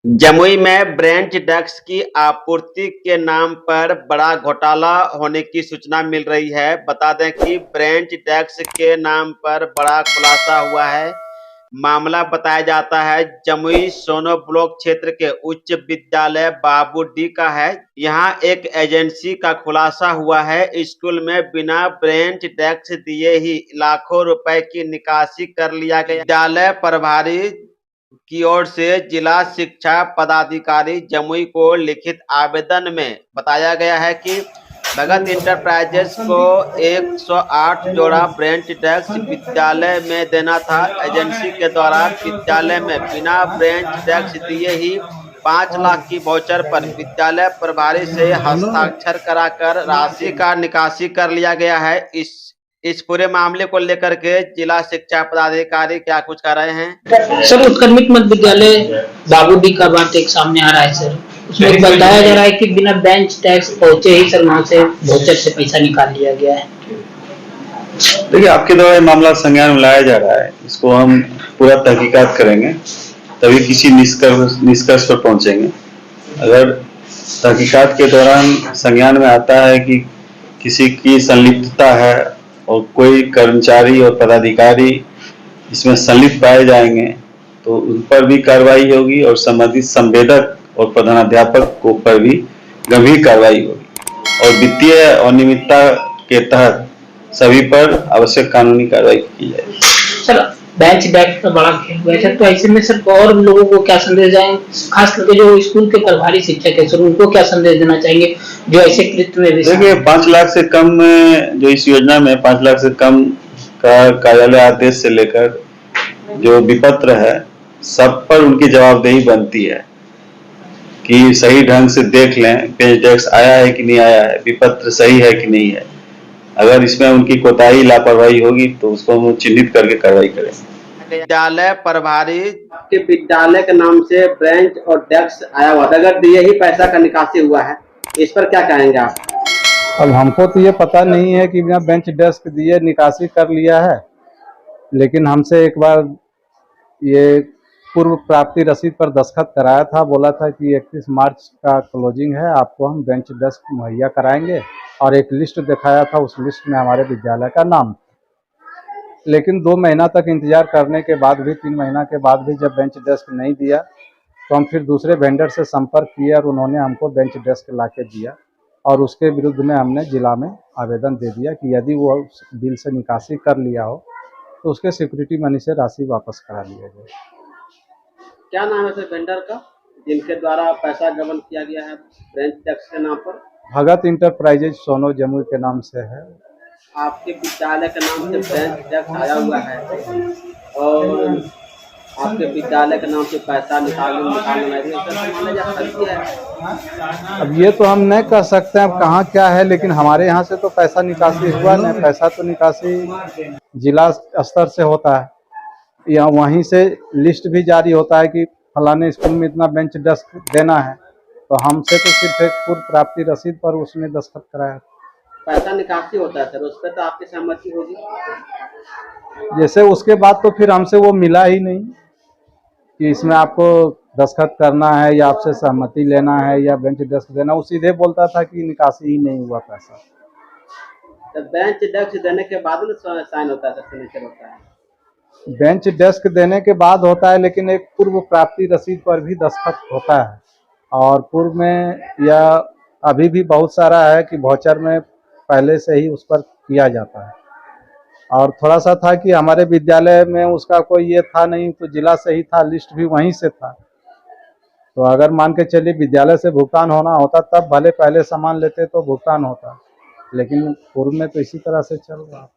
जमुई में bench desk की आपूर्ति के नाम पर बड़ा घोटाला होने की सूचना मिल रही है। बता दें कि ब्रेंच डेस्क के नाम पर बड़ा खुलासा हुआ है। मामला बताया जाता है जमुई सोनो ब्लॉक क्षेत्र के उच्च विद्यालय बाबू डी का है। यहां एक एजेंसी का खुलासा हुआ है। स्कूल में बिना ब्रेंच डेस्क दिए ही लाखों रुपए की निकासी कर लिया गया। विद्यालय प्रभारी की ओर से जिला शिक्षा पदाधिकारी जमुई को लिखित आवेदन में बताया गया है कि भगत इंटरप्राइजेज को 108 जोड़ा ब्रेंच डेस्क विद्यालय में देना था। एजेंसी के द्वारा विद्यालय में बिना ब्रेंच डेस्क दिए ही 5 लाख की वाउचर पर विद्यालय प्रभारी से हस्ताक्षर कराकर राशि का निकासी कर लिया गया है। इस पूरे मामले को लेकर के जिला शिक्षा पदाधिकारी क्या कुछ कर रहे हैं? सर, उत्क्रमित मध्य विद्यालय बाबूडी का बात एक सामने आ रहा है सर। उसमें बताया जा रहा है कि बिना बेंच टैक्स पहुंचे ही सर वहां से वाउचर से पैसा निकाल लिया गया है। देखिए, आपके द्वारा ये मामला संज्ञान में लाया जा रहा है। इसको हम पूरा तहकीकात करेंगे, तभी किसी निष्कर्ष पर पहुंचेंगे। अगर तहकीकात के दौरान संज्ञान में आता है कि किसी की संलिप्तता है और कोई कर्मचारी और पदाधिकारी इसमें संलिप्त पाए जाएंगे तो उन पर भी कार्रवाई होगी और संबंधित संवेदक और प्रधानाध्यापक को पर भी गंभीर कार्रवाई होगी और वित्तीय अनियमितता के तहत सभी पर आवश्यक कानूनी कार्रवाई की जाएगी। सर, बेंच डेस्क का बड़ा खेल हुआ है, तो ऐसे में सर और लोगों को क्या संदेश जाएंगे, खास करके जो स्कूल के प्रभारी शिक्षक है सर, उनको क्या संदेश देना चाहेंगे जो ऐसे कृत्य में? देखिए, 5 लाख से कम जो इस योजना में 5 लाख से कम का कार्यालय आदेश से लेकर जो विपत्र है, सब पर उनकी जवाबदेही बनती है कि सही ढंग से देख लें बेंच डेस्क आया है कि नहीं आया है, विपत्र सही है कि नहीं है। अगर इसमें उनकी कोताही लापरवाही होगी तो उसको हम चिन्हित करके कार्रवाई करेंगे। विद्यालय प्रभारी आपके विद्यालय के नाम से ब्रेंच और डेस्क आया हुआ, अगर दिए ही पैसा का निकासी हुआ है, इस पर क्या कहेंगे आप? अब हमको तो ये पता नहीं है कि बिना बेंच डेस्क दिए निकासी कर लिया है, लेकिन हमसे एक बार ये पूर्व प्राप्ति रसीद पर दस्तखत कराया था। बोला था कि 31 मार्च का क्लोजिंग है, आपको हम बेंच डेस्क मुहैया कराएंगे और एक लिस्ट दिखाया था, उस लिस्ट में हमारे विद्यालय का नाम। लेकिन 2 महीना तक इंतजार करने के बाद भी, 3 महीना के बाद भी जब बेंच डेस्क नहीं दिया तो हम फिर दूसरे वेंडर से संपर्क किए और उन्होंने हमको बेंच डेस्क ला के दिया और उसके विरुद्ध में हमने जिला में आवेदन दे दिया कि यदि वो उस बिल से निकासी कर लिया हो तो उसके सिक्योरिटी मनी से राशि वापस करा लिया जाए। क्या नाम है सर वेंडर का जिनके द्वारा पैसा गबन किया गया है ब्रेंच डेस्क के नाम पर? भगत इंटरप्राइजेज सोनो जमुई के नाम से है। आपके विद्यालय के नाम से ब्रेंच डेस्क आया हुआ है और आपके विद्यालय के नाम से पैसा निकालने है। अब ये तो हम नहीं कह सकते हैं अब कहाँ क्या है, लेकिन हमारे यहाँ से तो पैसा निकासी हुआ नहीं। पैसा तो निकासी जिला स्तर से होता है, या वहीं से लिस्ट भी जारी होता है कि फलाने स्कूल में इतना बेंच डेस्क देना है, तो हमसे तो सिर्फ एक पूर्व प्राप्ति रसीद पर उसने दस्तखत कराया। पैसा निकासी होता है सर, उस पर तो आपकी सहमति होगी। जैसे उसके बाद तो फिर हमसे वो मिला ही नहीं कि इसमें आपको दस्तखत करना है या आपसे सहमति लेना है या बेंच डेस्क देना। वो सीधे बोलता था कि निकासी ही नहीं हुआ पैसा। तो बेंच डेस्क देने के बाद साइन होता है, सिग्नेचर होता है। बेंच डेस्क देने के बाद होता है, लेकिन एक पूर्व प्राप्ति रसीद पर भी दस्तखत होता है। और पूर्व में या अभी भी बहुत सारा है कि वाउचर में पहले से ही उस पर किया जाता है। और थोड़ा सा था कि हमारे विद्यालय में उसका कोई ये था नहीं, तो जिला से ही था, लिस्ट भी वहीं से था। तो अगर मान के चलिए विद्यालय से भुगतान होना होता तब भले पहले सामान लेते तो भुगतान होता, लेकिन पूर्व में तो इसी तरह से चल रहा।